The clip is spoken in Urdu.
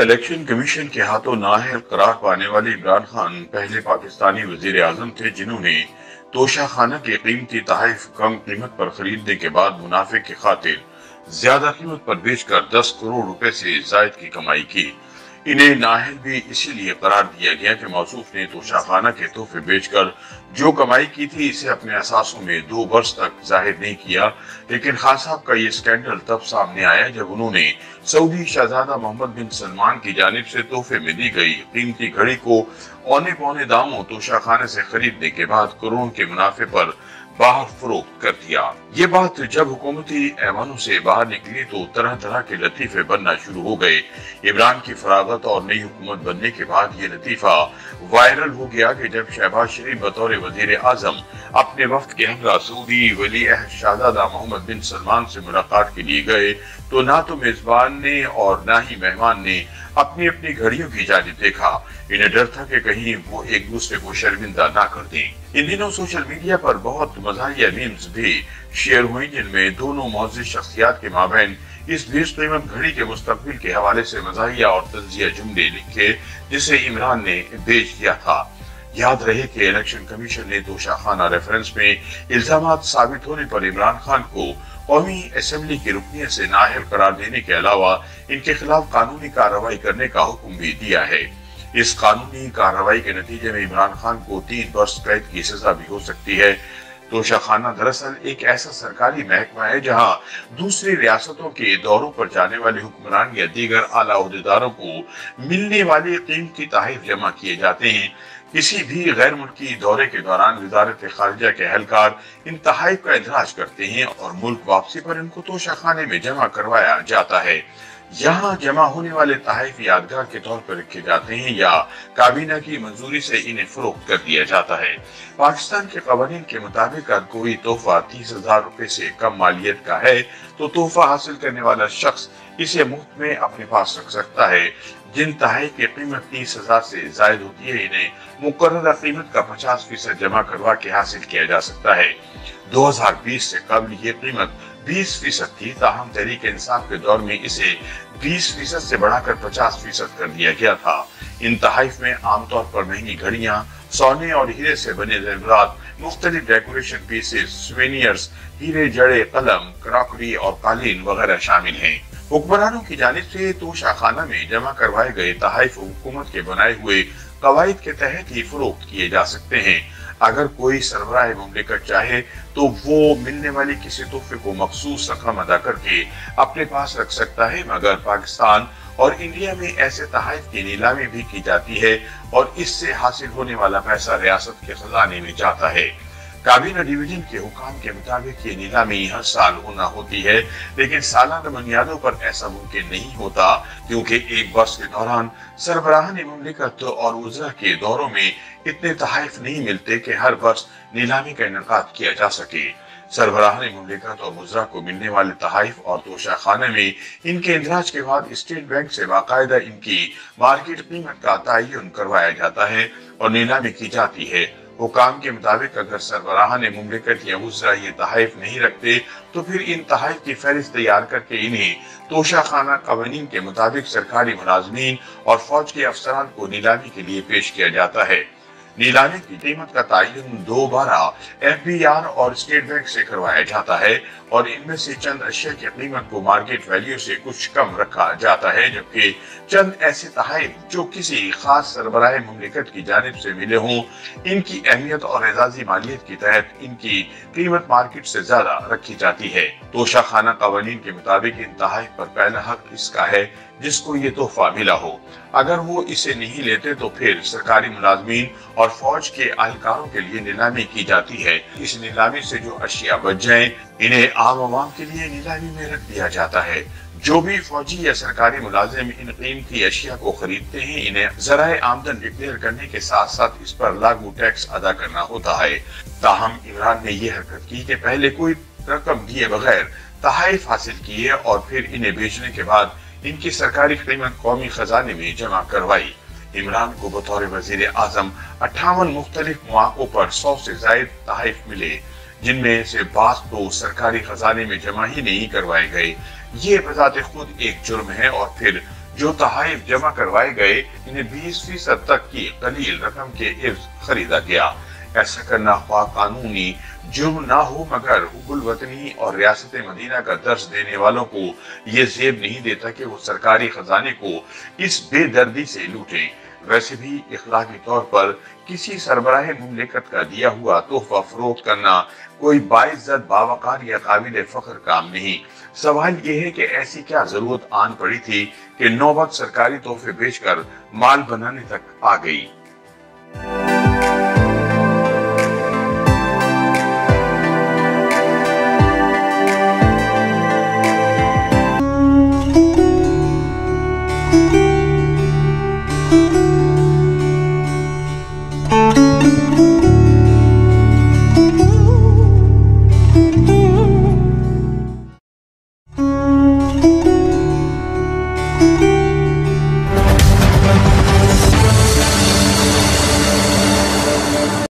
الیکشن کمیشن کے ہاتھوں نااہل قرار پانے والے عمران خان پہلے پاکستانی وزیر اعظم تھے جنہوں نے توشہ خانہ کے قیمتی تحائف کم قیمت پر خریدنے کے بعد منافع کی خاطر زیادہ قیمت پر بیچ کر 10 کروڑ روپے سے زائد کی کمائی کی۔ انہیں نااہل بھی اسی لیے قرار دیا گیا کہ موصوف نے توشہ خانہ کے تحفے بیچ کر جو کمائی کی تھی اسے اپنے اثاثوں میں 2 برس تک ظاہر نہیں کیا، لیکن خان صاحب کا یہ اسکینڈل تب سامنے آیا جب انہوں نے سعودی شہزادہ محمد بن سلمان کی جانب سے تحفے میں دی گئی قیمتی گھڑی کو اونے پونے داموں توشہ خانے سے خریدنے کے بعد کروڑوں کے منافع پر باہر فروخت کر دیا۔ یہ بات جب حکومتی ایوانوں سے باہر نکلی تو طرح طرح کے لطیفے بننا شروع ہو گئے۔ عمران کی فراغت اور نئی حکومت بننے کے بعد یہ لطیفہ وائرل ہو گیا کہ جب شہباز شریف بطور وزیر اعظم اپنے وفد کے ہمراہ سعودی ولی عہد شہزادہ محمد بن سلمان سے ملاقات کے لیے گئے تو نہ تو میزبان نے اور نہ ہی مہمان نے اپنی اپنی گھڑیوں کی جانب دیکھا۔ انہیں ڈر تھا کہ کہیں وہ ایک دوسرے کو شرمندہ نہ کر دیں۔ ان دنوں سوشل میڈیا پر بہت مزاحیہ میمز بھی شیئر ہوئیں جن میں دونوں معزز شخصیات کے مابین اس بیش قیمت گھڑی کے مستقبل کے حوالے سے مزاحیہ اور طنزیہ جملے لکھے جسے عمران نے بیچ دیا تھا۔ یاد رہے کہ الیکشن کمیشن نے توشہ خانہ ریفرنس میں الزامات ثابت ہونے پر عمران خان کو قومی اسمبلی کی رکنیت سے نااہل قرار دینے کے علاوہ ان کے خلاف قانونی کارروائی کرنے کا حکم بھی دیا ہے۔ اس قانونی کارروائی کے نتیجے میں عمران خان کو 3 برس قید کی سزا بھی ہو سکتی ہے۔ توشہ خانہ دراصل ایک ایسا سرکاری محکمہ ہے جہاں دوسری ریاستوں کے دوروں پر جانے والے حکمران یا دیگر اعلیٰ عہدیداروں کو ملنے والے قیمتی تحائف جمع کیے جاتے ہیں۔ کسی بھی غیر ملکی دورے کے دوران وزارت خارجہ کے اہلکار ان تحائف کا اندراج کرتے ہیں اور ملک واپسی پر ان کو توشہ خانے میں جمع کروایا جاتا ہے۔ یہاں جمع ہونے والے تحائف یادگار کے طور پر رکھے جاتے ہیں یا کابینہ کی منظوری سے انہیں فروخت کر دیا جاتا ہے۔ پاکستان کے قوانین کے مطابق اگر کوئی تحفہ 30,000 روپے سے کم مالیت کا ہے تو تحفہ حاصل کرنے والا شخص اسے مفت میں اپنے پاس رکھ سکتا ہے۔ جن تحائف کی قیمت 30,000 سے زائد ہوتی ہے انہیں مقررہ قیمت کا 50% جمع کروا کے حاصل کیا جا سکتا ہے۔ 2020 سے قبل یہ قیمت 20% تھی، تاہم تحریک انصاف کے دور میں اسے 20% سے بڑھا کر 50% کر دیا گیا تھا۔ ان تحائف میں عام طور پر مہنگی گھڑیاں، سونے اور ہیرے سے بنے زیورات، مختلف ڈیکوریشن پیسز، سوینئرز، ہیرے جڑے قلم، کراکری اور قالین وغیرہ شامل ہیں۔ حکمرانوں کی جانب سے توشہ خانہ میں جمع کروائے گئے تحائف حکومت کے بنائے ہوئے قواعد کے تحت ہی فروخت کیے جا سکتے ہیں۔ اگر کوئی سربراہ مملکت چاہے تو وہ ملنے والی کسی تحفے کو مخصوص رقم ادا کر کے اپنے پاس رکھ سکتا ہے، مگر پاکستان اور انڈیا میں ایسے تحائف کی نیلامی بھی کی جاتی ہے اور اس سے حاصل ہونے والا پیسہ ریاست کے خزانے میں جاتا ہے۔ کابینہ ڈویژن کے حکام کے مطابق یہ نیلامی ہر سال ہونا ہوتی ہے، لیکن سالانہ بنیادوں پر ایسا ممکن نہیں ہوتا کیونکہ ایک برس کے دوران سربراہان مملکت اور وزراء کے دوروں میں اتنے تحائف نہیں ملتے کہ ہر برس نیلامی کا انعقاد کیا جا سکے۔ سربراہان مملکت اور وزراء کو ملنے والے تحائف اور توشہ خانے میں ان کے اندراج کے بعد اسٹیٹ بینک سے باقاعدہ ان کی مارکیٹ قیمت کا تعین کروایا جاتا ہے اور نیلامی کی جاتی ہے۔ حکام کے مطابق اگر سربراہان مملکت یا وزراء یہ تحائف نہیں رکھتے تو پھر ان تحائف کی فہرست تیار کر کے انہیں توشہ خانہ قوانین کے مطابق سرکاری ملازمین اور فوج کے افسران کو نیلامی کے لیے پیش کیا جاتا ہے۔ نیلامی کی قیمت کا تعین دوبارہ FBR اور اسٹیٹ بینک سے کروایا جاتا ہے اور ان میں سے چند اشیاء کی قیمت کو مارکیٹ ویلیو سے کچھ کم رکھا جاتا ہے، جبکہ چند ایسے تحائف جو کسی خاص سربراہ مملکت کی جانب سے ملے ہوں ان کی اہمیت اور اعزازی مالیت کے تحت ان کی قیمت مارکیٹ سے زیادہ رکھی جاتی ہے۔ توشہ خانہ قوانین کے مطابق ان تحائف پر پہلا حق اس کا ہے جس کو یہ تحفہ ملا ہو۔ اگر وہ اسے نہیں لیتے تو پھر سرکاری ملازمین اور فوج کے اہلکاروں کے لیے نیلامی کی جاتی ہے۔ اس نیلامی سے جو اشیاء بچ جائیں انہیں عام عوام کے لیے نیلامی میں رکھ دیا جاتا ہے۔ جو بھی فوجی یا سرکاری ملازم ان قیمتی اشیاء کو خریدتے ہیں انہیں ذرائع آمدن ڈکلیئر کرنے کے ساتھ ساتھ اس پر لاگو ٹیکس ادا کرنا ہوتا ہے۔ تاہم عمران نے یہ حرکت کی کہ پہلے کوئی رقم دیے بغیر تحائف حاصل کیے اور پھر انہیں بیچنے کے بعد ان کی سرکاری قیمت قومی خزانے میں جمع کروائی۔ عمران کو بطور وزیر اعظم 58 مختلف مواقعوں پر 100 سے زائد تحائف ملے، جن میں سے بعض تو سرکاری خزانے میں جمع ہی نہیں کروائے گئے۔ یہ بذات خود ایک جرم ہے اور پھر جو تحائف جمع کروائے گئے انہیں 20% تک کی قلیل رقم کے عوض خریدا گیا۔ ایسا کرنا خواہ قانونی جرم نہ ہو مگر حب الوطنی اور ریاست مدینہ کا درس دینے والوں کو یہ زیب نہیں دیتا کہ وہ سرکاری خزانے کو اس بے دردی سے لوٹیں۔ ویسے بھی اخلاقی طور پر کسی سربراہ مملکت کا دیا ہوا تحفہ فروخت کرنا کوئی باعزت باوقار یا قابل فخر کام نہیں۔ سوال یہ ہے کہ ایسی کیا ضرورت آن پڑی تھی کہ نوبت سرکاری تحفے بیچ کر مال بنانے تک آ گئی۔